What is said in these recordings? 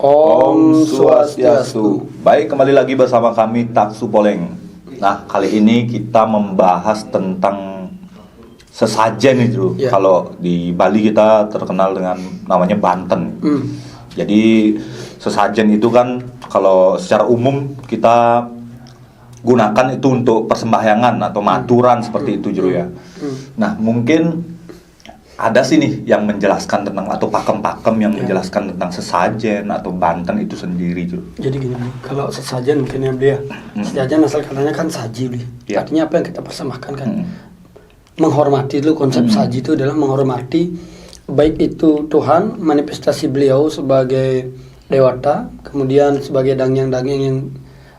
Om Swastiastu. Baik, kembali lagi bersama kami Taksu Poleng. Nah, kali ini kita membahas tentang sesajen itu. Kalau di Bali kita terkenal dengan namanya Banten. Jadi sesajen itu kan kalau secara umum kita gunakan itu untuk persembahyangan atau maturan seperti itu Juru ya. Nah, mungkin ada sih nih yang menjelaskan tentang atau pakem-pakem yang menjelaskan tentang sesajen atau Banten itu sendiri Juru. Jadi gini, kalau sesajen mungkin ya dia. Sesajen asal katanya kan saji, artinya apa yang kita persembahkan kan. Menghormati dulu, konsep saji itu adalah menghormati baik itu Tuhan, manifestasi beliau sebagai dewata, kemudian sebagai dangyang-dangyang yang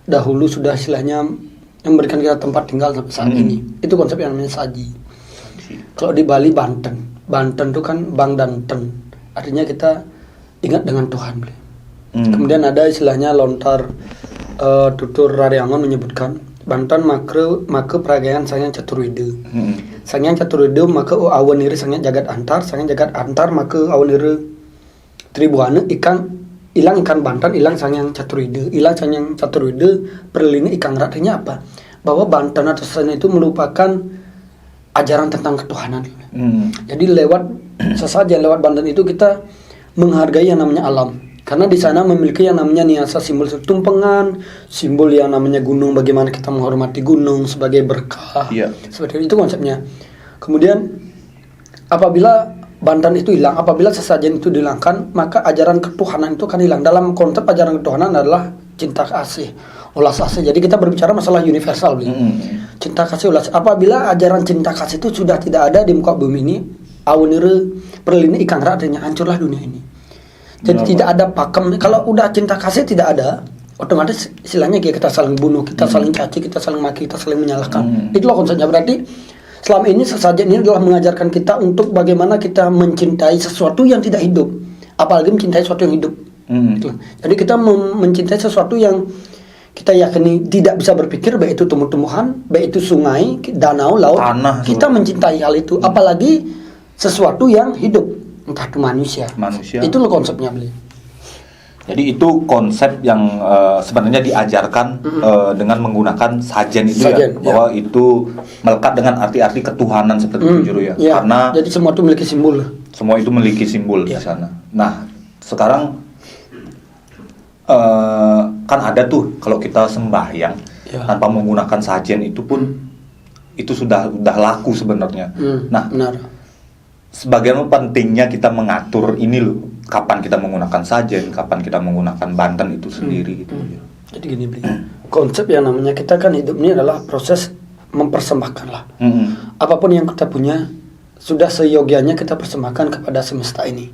dahulu sudah istilahnya memberikan kita tempat tinggal sampai saat ini. Itu konsep yang namanya saji. Kalau di Bali Banten itu kan Bang Danten, artinya kita ingat dengan Tuhan. Kemudian ada istilahnya lontar tutur Raryangon menyebutkan Banten make peragayan sangyang caturwida. Sangyang caturwida make awanire sangyang jagat antar make awanire tribuana ilang ikan Banten ilang sangyang caturwida. Ilang sangyang caturwida perlini ikan artinya apa? Bahwa Banten atau sesajen itu merupakan ajaran tentang ketuhanan. Jadi lewat sesajen, lewat Banten itu kita menghargai yang namanya alam. Karena di sana memiliki yang namanya niasa, simbol tumpengan, simbol yang namanya gunung, bagaimana kita menghormati gunung sebagai berkah. Seperti itu konsepnya. Kemudian apabila Banten itu hilang, apabila sesajen itu dihilangkan, maka ajaran ketuhanan itu akan hilang. Dalam konsep ajaran ketuhanan adalah cinta kasih, ulas asih. Jadi kita berbicara masalah universal, cinta kasih, ulas. Apabila ajaran cinta kasih itu sudah tidak ada di muka bumi ini, awanire perlini ikan artinya hancurlah dunia ini. Jadi tidak ada pakem. Kalau udah cinta kasih tidak ada, otomatis istilahnya kita saling bunuh, kita saling caci, kita saling maki, kita saling menyalahkan. Itulah konsepnya. Berarti selama ini sesajen ini adalah mengajarkan kita untuk bagaimana kita mencintai sesuatu yang tidak hidup, apalagi mencintai sesuatu yang hidup. Jadi kita mencintai sesuatu yang kita yakini tidak bisa berpikir, baik itu tumbuh-tumbuhan, baik itu sungai, danau, laut, tanah, kita mencintai hal itu, apalagi sesuatu yang hidup, entah itu manusia. Itu loh konsepnya beli. Jadi itu konsep yang sebenarnya diajarkan dengan menggunakan sajen itu bahwa itu melekat dengan arti-arti ketuhanan seperti itu Juru ya. Karena jadi semua itu memiliki simbol. Semua itu memiliki simbol di sana. Nah, sekarang kan ada tuh kalau kita sembahyang tanpa menggunakan sajen itu pun itu sudah laku sebenarnya. Nah, benar. Sebagaimana pentingnya kita mengatur ini loh, kapan kita menggunakan sajen, kapan kita menggunakan Banten itu sendiri gitu. Jadi gini Bli, konsep yang namanya kita kan hidup ini adalah proses mempersembahkan lah. Apapun yang kita punya sudah seyogianya kita persembahkan kepada semesta ini.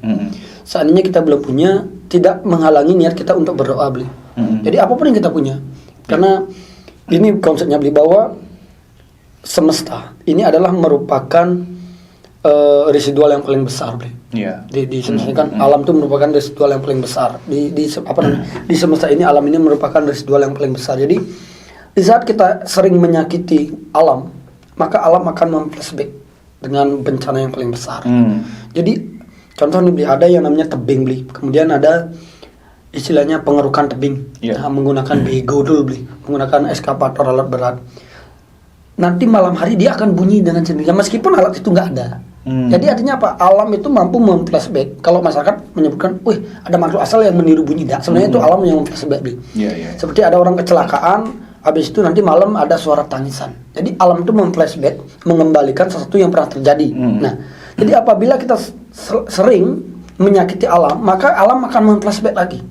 Seandainya kita belum punya, tidak menghalangi niat kita untuk berdoa Bli. Jadi apapun yang kita punya, karena ini konsepnya Bli, bahwa semesta ini adalah merupakan residual yang paling besar Bli. Di semesta kan alam itu merupakan residual yang paling besar. Di semesta ini alam ini merupakan residual yang paling besar. Jadi di saat kita sering menyakiti alam, maka alam akan memflashback dengan bencana yang paling besar. Jadi contoh nih Bli, ada yang namanya tebing Bli. Kemudian ada istilahnya pengerukan tebing. Menggunakan bego dulu Bli, menggunakan eskavator alat berat. Nanti malam hari dia akan bunyi dengan sendirinya meskipun alat itu nggak ada. Jadi artinya apa? Alam itu mampu memflashback. Kalau masyarakat menyebutkan, wih ada makhluk asal yang meniru bunyi, sebenarnya itu alam yang memflashback. Seperti ada orang kecelakaan, habis itu nanti malam ada suara tangisan. Jadi alam itu memflashback, mengembalikan sesuatu yang pernah terjadi. Nah, jadi apabila kita sering menyakiti alam, maka alam akan memflashback lagi.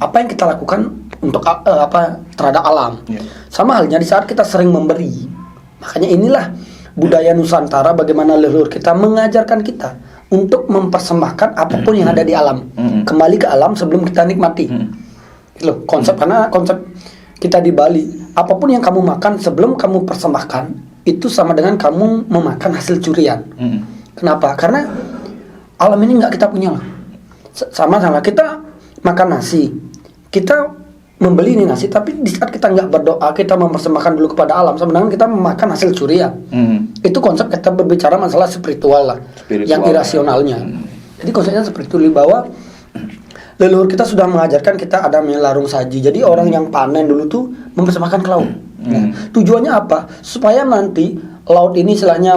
Apa yang kita lakukan untuk terhadap alam. Sama halnya di saat kita sering memberi. Makanya inilah budaya Nusantara, bagaimana leluhur kita mengajarkan kita untuk mempersembahkan apapun yang ada di alam, kembali ke alam sebelum kita nikmati. Loh, karena konsep kita di Bali, apapun yang kamu makan sebelum kamu persembahkan itu sama dengan kamu memakan hasil curian. Kenapa? Karena alam ini nggak kita punya loh. Sama-sama kita makan nasi, kita membeli ini nasi, tapi di saat kita nggak berdoa, kita mempersembahkan dulu kepada alam, sebenarnya kita memakan hasil curian. Itu konsep kita berbicara masalah spiritual lah, yang irasionalnya. Jadi konsepnya seperti itu, bahwa leluhur kita sudah mengajarkan kita ada larung saji. Jadi orang yang panen dulu tuh mempersembahkan ke laut. Nah, tujuannya apa? Supaya nanti laut ini istilahnya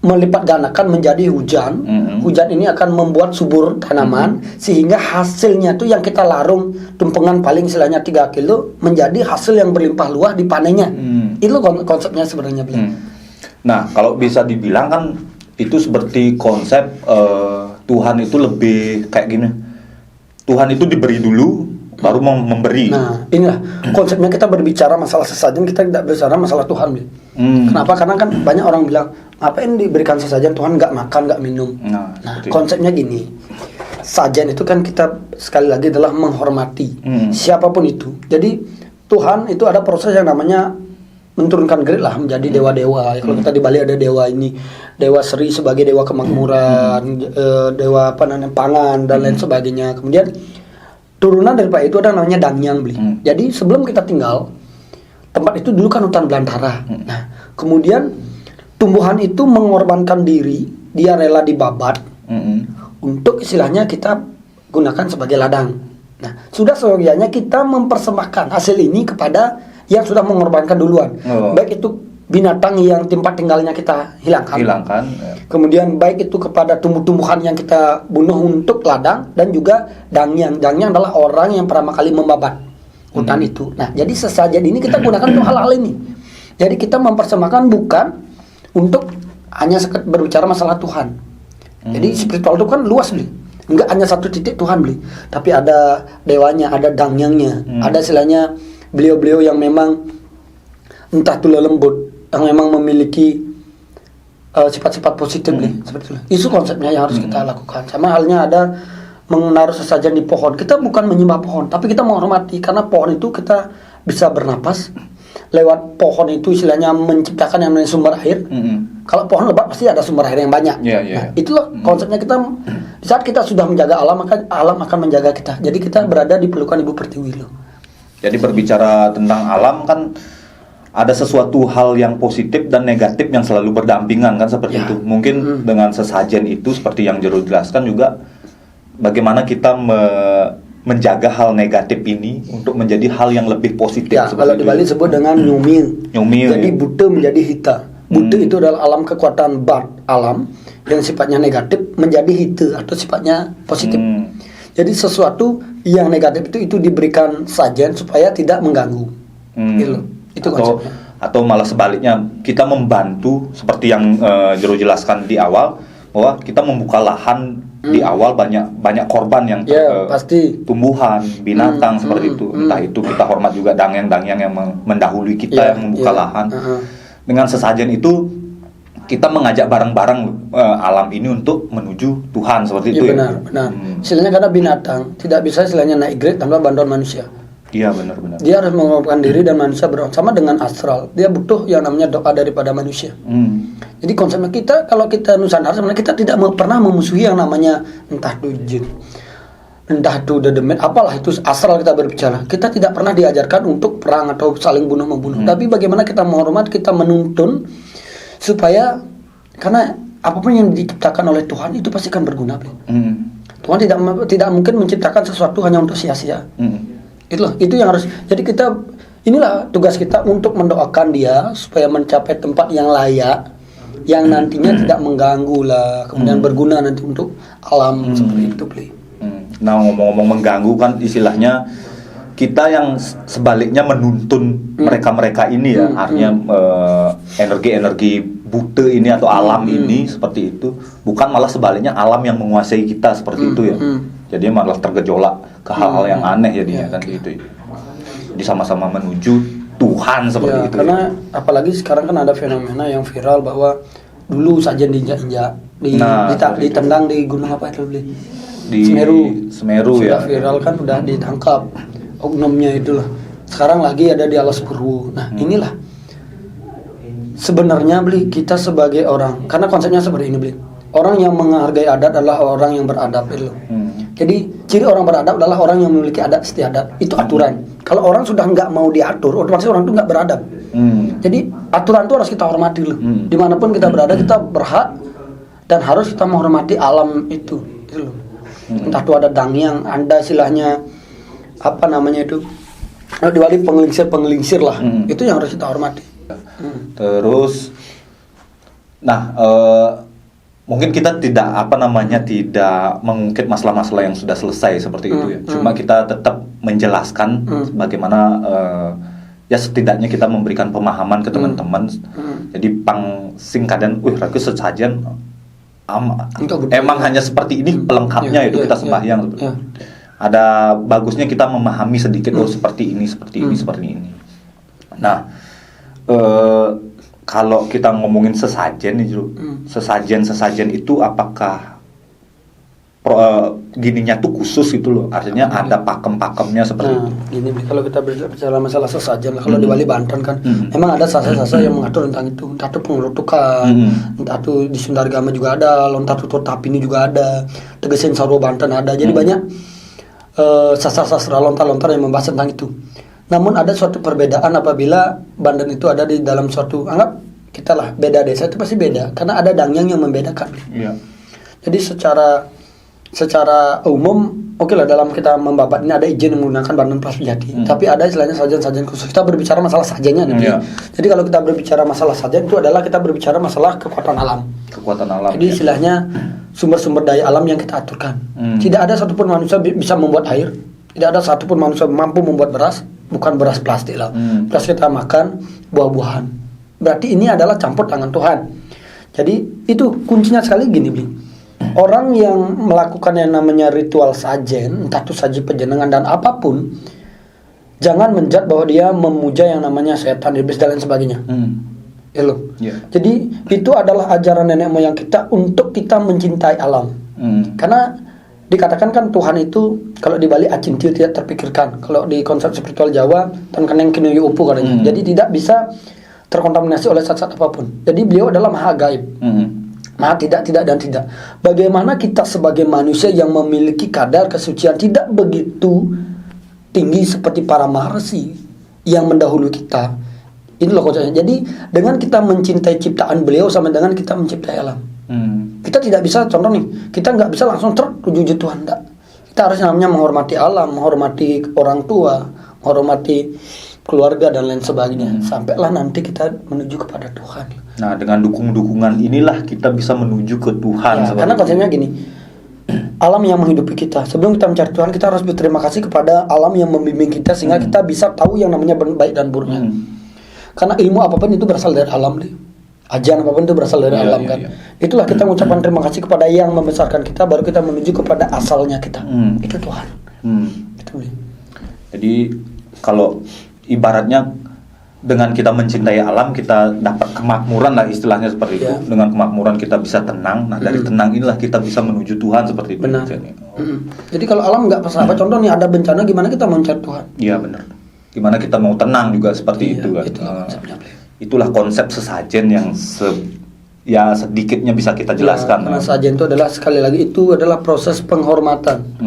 melipat gandakan menjadi hujan. Hujan ini akan membuat subur tanaman sehingga hasilnya tuh yang kita larung tumpengan paling istilahnya 3 kilo menjadi hasil yang berlimpah luas di panennya. Itu konsepnya sebenarnya. Nah, kalau bisa dibilang kan itu seperti konsep Tuhan itu lebih kayak gini. Tuhan itu diberi dulu baru memberi. Nah, inilah konsepnya kita berbicara masalah sesajen, kita tidak berbicara masalah Tuhan. Kenapa? Karena kan banyak orang bilang, ngapain diberikan sesajen, Tuhan nggak makan, nggak minum. Nah, konsepnya gini, sajen itu kan kita sekali lagi adalah menghormati siapapun itu. Jadi Tuhan itu ada proses yang namanya menurunkan grade lah menjadi dewa-dewa. Kalau kita di Bali ada dewa ini, dewa Sri sebagai dewa kemakmuran, dewa apa namanya pangan dan lain sebagainya. Kemudian turunan daripada itu ada namanya Dangyang beli. Jadi sebelum kita tinggal tempat itu dulu kan hutan belantara. Nah, kemudian tumbuhan itu mengorbankan diri, dia rela dibabat untuk istilahnya kita gunakan sebagai ladang. Nah, sudah seyogianya kita mempersembahkan hasil ini kepada yang sudah mengorbankan duluan. Baik itu binatang yang tempat tinggalnya kita hilangkan. Kemudian baik itu kepada tumbuh-tumbuhan yang kita bunuh untuk ladang dan juga Dangyang. Dangyang adalah orang yang pertama kali membabat hutan itu. Nah, jadi sesajen ini kita gunakan untuk hal-hal ini. Jadi kita mempersembahkan bukan untuk hanya berbicara masalah Tuhan. Jadi spiritual itu kan luas beli. Enggak hanya satu titik Tuhan beli, tapi ada dewanya, ada Dangyangnya, ada istilahnya beliau-beliau yang memang entah itu lembut, yang memang memiliki sifat-sifat positif seperti itu. Itu konsepnya yang harus kita lakukan. Sama halnya ada menaruh sesajen di pohon. Kita bukan menyembah pohon, tapi kita menghormati karena pohon itu kita bisa bernapas. Lewat pohon itu istilahnya menciptakan yang namanya sumber air. Kalau pohon lebat pasti ada sumber air yang banyak. Nah, itulah konsepnya kita. Di saat kita sudah menjaga alam, maka alam akan menjaga kita. Jadi kita berada di pelukan Ibu Pertiwi loh. Jadi berbicara tentang alam kan ada sesuatu hal yang positif dan negatif yang selalu berdampingan kan seperti itu. Mungkin dengan sesajen itu seperti yang Jero jelaskan juga bagaimana kita menjaga hal negatif ini untuk menjadi hal yang lebih positif. Ya, kalau di Bali disebut dengan nyumil. Jadi buta menjadi hita. Buta itu adalah alam kekuatan alam yang sifatnya negatif menjadi hita atau sifatnya positif. Jadi sesuatu yang negatif itu diberikan sajen supaya tidak mengganggu. Gitu. Itu konsepnya. Atau malah sebaliknya kita membantu seperti yang Jero jelaskan di awal bahwa kita membuka lahan di awal banyak korban yang pasti tumbuhan, binatang seperti itu. Entah itu kita hormat juga dangyang yang mendahului kita yang membuka lahan. Dengan sesajen itu kita mengajak bareng-bareng alam ini untuk menuju Tuhan seperti itu benar. Istilahnya karena binatang tidak bisa istilahnya naik grade tanpa bantuan manusia. Iya benar. Dia harus mengorbankan diri dan manusia sama dengan astral. Dia butuh yang namanya doa daripada manusia. Jadi konsepnya kita kalau kita Nusantara sebenarnya kita tidak pernah memusuhi yang namanya entah itu jin, entah itu dedemet, apalah itu astral kita berbicara. Kita tidak pernah diajarkan untuk perang atau saling bunuh-membunuh. Tapi bagaimana kita menghormat, kita menuntun supaya karena apapun yang diciptakan oleh Tuhan itu pasti akan berguna. Tuhan tidak mungkin menciptakan sesuatu hanya untuk sia-sia. Itu yang harus. Jadi inilah tugas kita untuk mendoakan dia supaya mencapai tempat yang layak, yang nantinya tidak mengganggu lah, kemudian berguna nanti untuk alam seperti itu. Nah ngomong-ngomong mengganggu kan istilahnya kita yang sebaliknya menuntun mereka-mereka ini ya, artinya energi-energi buta ini atau alam ini seperti itu, bukan malah sebaliknya alam yang menguasai kita seperti itu ya. Jadi malah tergejolak ke hal-hal yang aneh jadinya kan gitu. Jadi sama-sama menuju Tuhan seperti itu. Karena apalagi sekarang kan ada fenomena yang viral bahwa dulu saja diinjak-injak, ditendang di gunung apa itu beli? Di Semeru sudah viral kan udah ditangkap oknumnya itulah. Sekarang lagi ada di Alas Purwo. Nah, inilah sebenarnya beli kita sebagai orang, karena konsepnya seperti ini beli. Orang yang menghargai adat adalah orang yang beradab itu. Jadi ciri orang beradab adalah orang yang memiliki adat istiadat. Itu aturan. Kalau orang sudah nggak mau diatur, otomatis orang itu nggak beradab. Jadi aturan itu harus kita hormati loh. Dimanapun kita berada kita berhak dan harus kita menghormati alam itu loh. Entah itu ada dangyang, ada istilahnya apa namanya itu, di Bali penglingsir lah. Itu yang harus kita hormati. Terus, nah mungkin kita tidak tidak mengungkit masalah-masalah yang sudah selesai seperti itu ya. Cuma kita tetap menjelaskan bagaimana ya setidaknya kita memberikan pemahaman ke teman-teman. Jadi pang singkatan, ragu sesajen emang hanya seperti ini pelengkapnya itu kita sembahyang. Ada bagusnya kita memahami sedikit seperti ini. Nah, kalau kita ngomongin sesajen nih, sesajen itu apakah gininya tuh khusus itu loh, artinya ada pakem-pakemnya seperti itu. Gini, kalau kita bicara masalah sesajen lah, kalau di Bali Banten kan, memang ada sasa-sasa yang mengatur tentang itu, entah itu pengelutukan, entah itu di Sundargama juga ada, lontar tutur tapi ini juga ada, Tegesin Sarwo Banten ada, jadi banyak sastra-sastra lontar-lontar yang membahas tentang itu. Namun ada suatu perbedaan apabila Banten itu ada di dalam suatu, anggap kita lah beda desa itu pasti beda, karena ada dangyang yang membedakan. Jadi secara umum, oke lah dalam kita membabat ini ada izin menggunakan Banten Prasetya. Tapi ada istilahnya sajen-sajen khusus. Kita berbicara masalah sajennya nih. Jadi kalau kita berbicara masalah sajen itu adalah kita berbicara masalah kekuatan alam. Jadi istilahnya sumber-sumber daya alam yang kita aturkan. Tidak ada satupun manusia bisa membuat air. Tidak ada satupun manusia mampu membuat beras, bukan beras plastik lah. Beras kita makan, buah-buahan. Berarti ini adalah campur tangan Tuhan. Jadi itu kuncinya sekali gini, Bli. Orang yang melakukan yang namanya ritual sajen, entah itu saji penjenengan dan apapun, jangan menjat bahwa dia memuja yang namanya setan, iblis dan lain sebagainya. Jadi itu adalah ajaran nenek moyang kita untuk kita mencintai alam. Karena dikatakan kan Tuhan itu kalau di Bali acintil tidak terpikirkan. Kalau di konsep spiritual Jawa tan keneng kinuyu upu katanya. Jadi tidak bisa terkontaminasi oleh zat-zat apapun. Jadi beliau adalah maha gaib. Maha tidak dan tidak. Bagaimana kita sebagai manusia yang memiliki kadar kesucian tidak begitu tinggi seperti para maharsi yang mendahului kita. Ini loh konsepnya. Jadi dengan kita mencintai ciptaan beliau sama dengan kita mencintai alam. Kita tidak bisa, contoh nih, kita nggak bisa langsung terwujud Tuhan, enggak. Kita harus namanya menghormati alam, menghormati orang tua, menghormati keluarga dan lain sebagainya. Sampailah nanti kita menuju kepada Tuhan. Nah, dengan dukungan inilah kita bisa menuju ke Tuhan. Karena konsepnya gini, alam yang menghidupi kita. Sebelum kita mencari Tuhan, kita harus berterima kasih kepada alam yang membimbing kita sehingga kita bisa tahu yang namanya baik dan buruknya. Karena ilmu apapun itu berasal dari alam deh. Ajaran apapun itu berasal dari alam kan. Itulah kita mengucapkan terima kasih kepada yang membesarkan kita, baru kita menuju kepada asalnya kita. Itu Tuhan. Itu. Jadi kalau ibaratnya dengan kita mencintai alam, kita dapat kemakmuran lah istilahnya seperti itu. Dengan kemakmuran kita bisa tenang. Nah dari tenang inilah kita bisa menuju Tuhan seperti itu. Benar. Jadi kalau alam nggak persahabat, contoh nih ada bencana, gimana kita mencari Tuhan? Iya benar. Gimana kita mau tenang juga seperti itu kan. Itulah konsep sesajen yang sedikiknya bisa kita jelaskan. Karena sesajen itu adalah sekali lagi itu adalah proses penghormatan.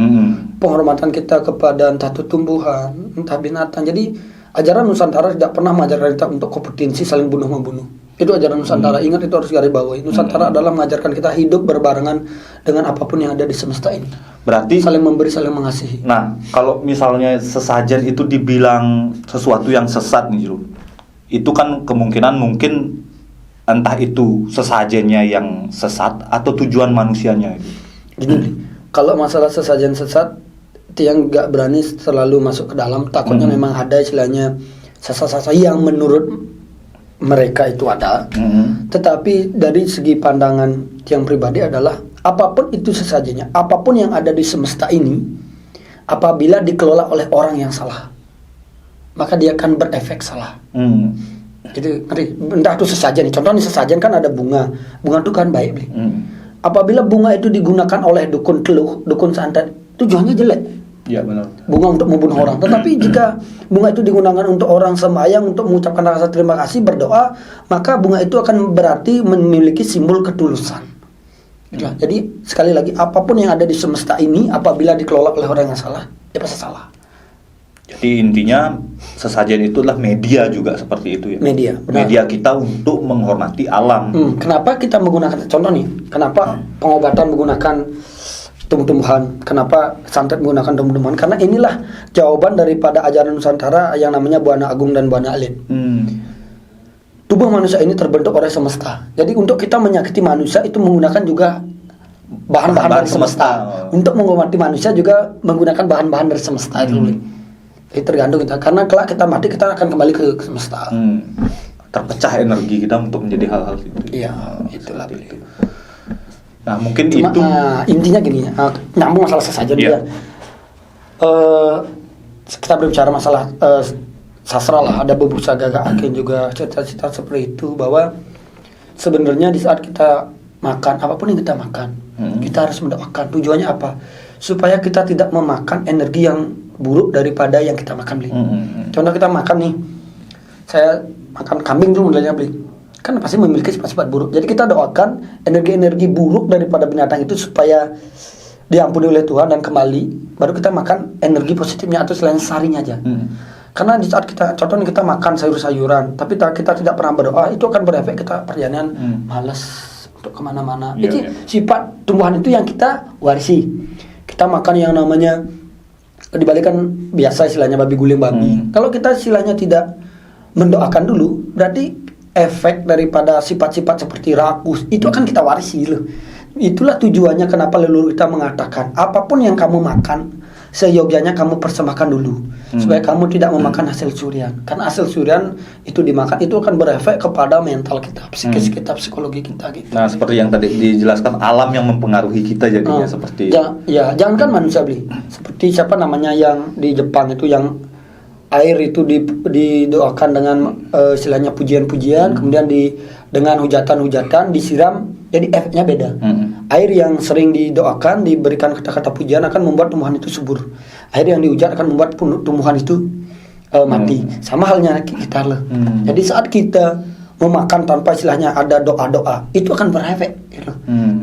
Penghormatan kita kepada entah itu tumbuhan, entah binatang. Jadi ajaran Nusantara tidak pernah mengajarkan kita untuk kompetensi saling bunuh-membunuh. Itu ajaran Nusantara. Ingat itu harus garis bawahi. Nusantara adalah mengajarkan kita hidup berbarengan dengan apapun yang ada di semesta ini. Berarti saling memberi, saling mengasihi. Nah, kalau misalnya sesajen itu dibilang sesuatu yang sesat nih, itu kan kemungkinan mungkin entah itu sesajennya yang sesat atau tujuan manusianya. Gini, kalau masalah sesajen sesat, yang nggak berani terlalu masuk ke dalam, takutnya memang ada istilahnya sasa-sasa yang menurut mereka itu ada. Tetapi dari segi pandangan yang pribadi adalah apapun itu sesajennya, apapun yang ada di semesta ini, apabila dikelola oleh orang yang salah, maka dia akan berefek salah. Jadi entah itu sesajen. Contoh nih sesajen kan ada bunga itu kan baik. Apabila bunga itu digunakan oleh dukun teluh, dukun santet, tujuannya jelek. Ya benar. Bunga untuk membunuh orang. Tetapi jika bunga itu digunakan untuk orang sembahyang, untuk mengucapkan rasa terima kasih, berdoa, maka bunga itu akan berarti memiliki simbol ketulusan. Jadi sekali lagi, apapun yang ada di semesta ini, apabila dikelola oleh orang yang salah, dia pasti salah. Jadi intinya sesajen itu adalah media juga seperti itu ya. Media, benar. Media kita untuk menghormati alam. Kenapa kita menggunakan, contoh nih, kenapa pengobatan menggunakan tumbuh-tumbuhan. Kenapa santet menggunakan tumbuh-tumbuhan? Karena inilah jawaban daripada ajaran Nusantara yang namanya Buana Agung dan Buana Alit. Tubuh manusia ini terbentuk oleh semesta. Jadi untuk kita menyakiti manusia itu menggunakan juga bahan-bahan dari semesta. Untuk mengobati manusia juga menggunakan bahan-bahan dari semesta itu. Jadi tergantung kita. Karena kelak kita mati kita akan kembali ke semesta. Terpecah energi kita untuk menjadi hal-hal itu. Iya, itulah itu. Nah, mungkin cuma, itu intinya gini, nyambung masalah sesajen dia. Kita berbicara masalah sastra lah, ada bebusa gagak akin juga cerita-cerita seperti itu, bahwa sebenarnya di saat kita makan apapun yang kita makan, kita harus mendoakan. Tujuannya apa? Supaya kita tidak memakan energi yang buruk daripada yang kita makan, beli. Contoh kita makan nih, saya makan kambing tuh modelnya, beli, kan pasti memiliki sifat-sifat buruk. Jadi kita doakan energi-energi buruk daripada binatang itu supaya diampuni oleh Tuhan dan kembali, baru kita makan energi positifnya atau selain sarinya aja. Karena di saat kita, contohnya kita makan sayur-sayuran, tapi kita tidak pernah berdoa, itu akan berefek kita perjalanan malas untuk kemana-mana. Jadi sifat tumbuhan itu yang kita warisi. Kita makan yang namanya dibalikan biasa istilahnya babi guling babi. Kalau kita istilahnya tidak mendoakan dulu, berarti efek daripada sifat-sifat seperti rakus itu akan kita warisi loh. Itulah tujuannya kenapa leluhur kita mengatakan apapun yang kamu makan seyogyanya kamu persembahkan dulu, supaya kamu tidak memakan hasil curian. Karena hasil curian itu dimakan itu akan berefek kepada mental kita, psikis kita, psikologi kita gitu. Nah, seperti yang tadi dijelaskan, alam yang mempengaruhi kita jadinya seperti ya jangankan manusia, beli. Seperti siapa namanya yang di Jepang itu yang air itu didoakan dengan istilahnya pujian-pujian, kemudian dengan hujatan-hujatan disiram, jadi efeknya beda. Air yang sering didoakan, diberikan kata-kata pujian akan membuat tumbuhan itu subur. Air yang dihujat akan membuat tumbuhan itu mati. Sama halnya kita loh. Jadi saat kita memakan tanpa istilahnya ada doa-doa, itu akan berefek gitu.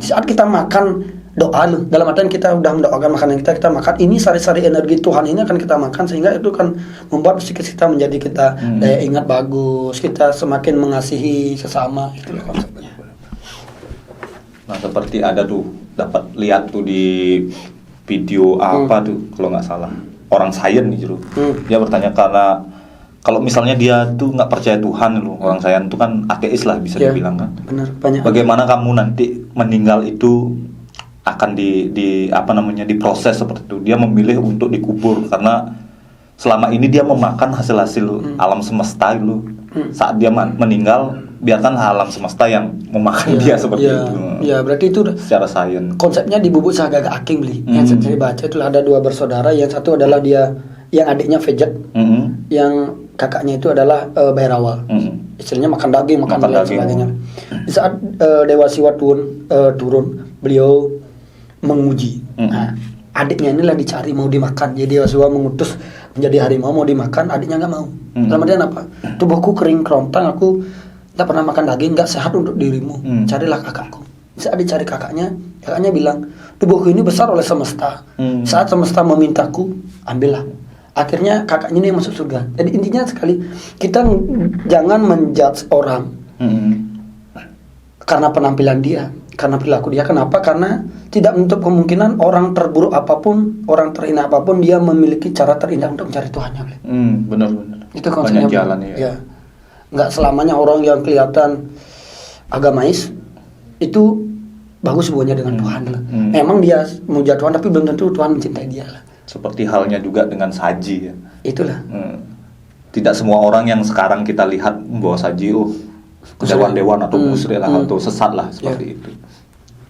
Saat kita makan doa loh, dalam artian kita udah mendoakan makanan kita makan, ini sari-sari energi Tuhan ini akan kita makan, sehingga itu kan membuat psikis kita menjadi kita daya ingat bagus, kita semakin mengasihi sesama, itu loh konsepnya. Nah, seperti ada tuh, dapat lihat tuh di video apa tuh kalau nggak salah, orang sains nih Jero. Dia bertanya karena kalau misalnya dia tuh nggak percaya Tuhan loh, orang sains itu kan ateis lah bisa dibilang kan. Benar, banyak. Bagaimana kamu nanti meninggal itu akan diproses seperti itu. Dia memilih untuk dikubur karena selama ini dia memakan hasil-hasil alam semesta itu. Saat dia meninggal, biarkanlah alam semesta yang memakan dia seperti itu. Ya, berarti itu secara sains. Konsepnya di Bubuk Sagagak Aking, beli. Yang saya baca itu ada 2 bersaudara, yang satu adalah dia yang adiknya veget, yang kakaknya itu adalah Bhairawa. Istilahnya makan daging, makan dan sebagainya. Di saat Dewa Siwa turun, beliau menguji. Nah, adiknya inilah dicari mau dimakan. Jadi Dewa Siwa mengutus menjadi harimau mau dimakan, adiknya nggak mau. Dalam artian apa? Tubuhku kering kerontang, aku tak pernah makan daging, nggak sehat untuk dirimu. Carilah kakakku. Saat dicari kakaknya bilang, tubuhku ini besar oleh semesta. Saat semesta memintaku, ambillah. Akhirnya kakaknya ini yang masuk surga. Jadi intinya sekali, kita jangan menjudge orang karena penampilan dia, karena perilaku dia. Kenapa? Karena tidak menutup kemungkinan orang terburuk apapun, orang terhina apapun, dia memiliki cara terindah untuk mencari Tuhannya. Benar-benar. Itu konsepnya. Banyak jalan ya. Nggak selamanya orang yang kelihatan agamais itu bagus hubungannya dengan Tuhan lah. Memang dia memuja Tuhan, tapi belum tentu Tuhan mencintai dia lah. Seperti halnya juga dengan saji ya. Itulah. Tidak semua orang yang sekarang kita lihat membawa saji, dewan-dewan atau musyrik lah atau sesat lah seperti itu.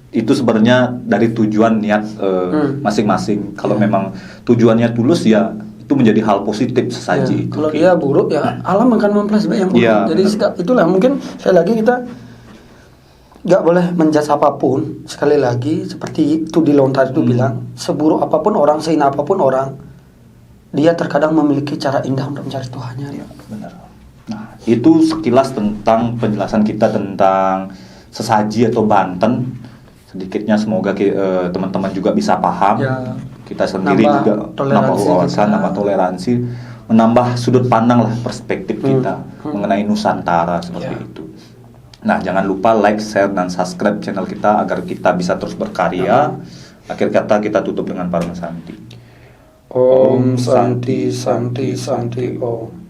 Itu sebenarnya dari tujuan niat masing-masing. Kalau memang tujuannya tulus ya itu menjadi hal positif sesaji. Kalau dia buruk ya alam akan membalas yang buruk. Jadi itulah mungkin sekali lagi kita nggak boleh menjudge apapun. Sekali lagi seperti itu di lontar itu bilang, seburuk apapun orang, sehina apapun orang, dia terkadang memiliki cara indah untuk mencari Tuhannya. Ya, benar. Nah, itu sekilas tentang penjelasan kita tentang sesaji atau Banten. Sedikitnya semoga teman-teman juga bisa paham. Kita sendiri juga menambah wawasan, menambah toleransi, menambah sudut pandang lah, perspektif kita mengenai Nusantara seperti itu. Nah, jangan lupa like, share, dan subscribe channel kita agar kita bisa terus berkarya, Akhir kata kita tutup dengan Parang Santi. Om Santi Santi Santi Om.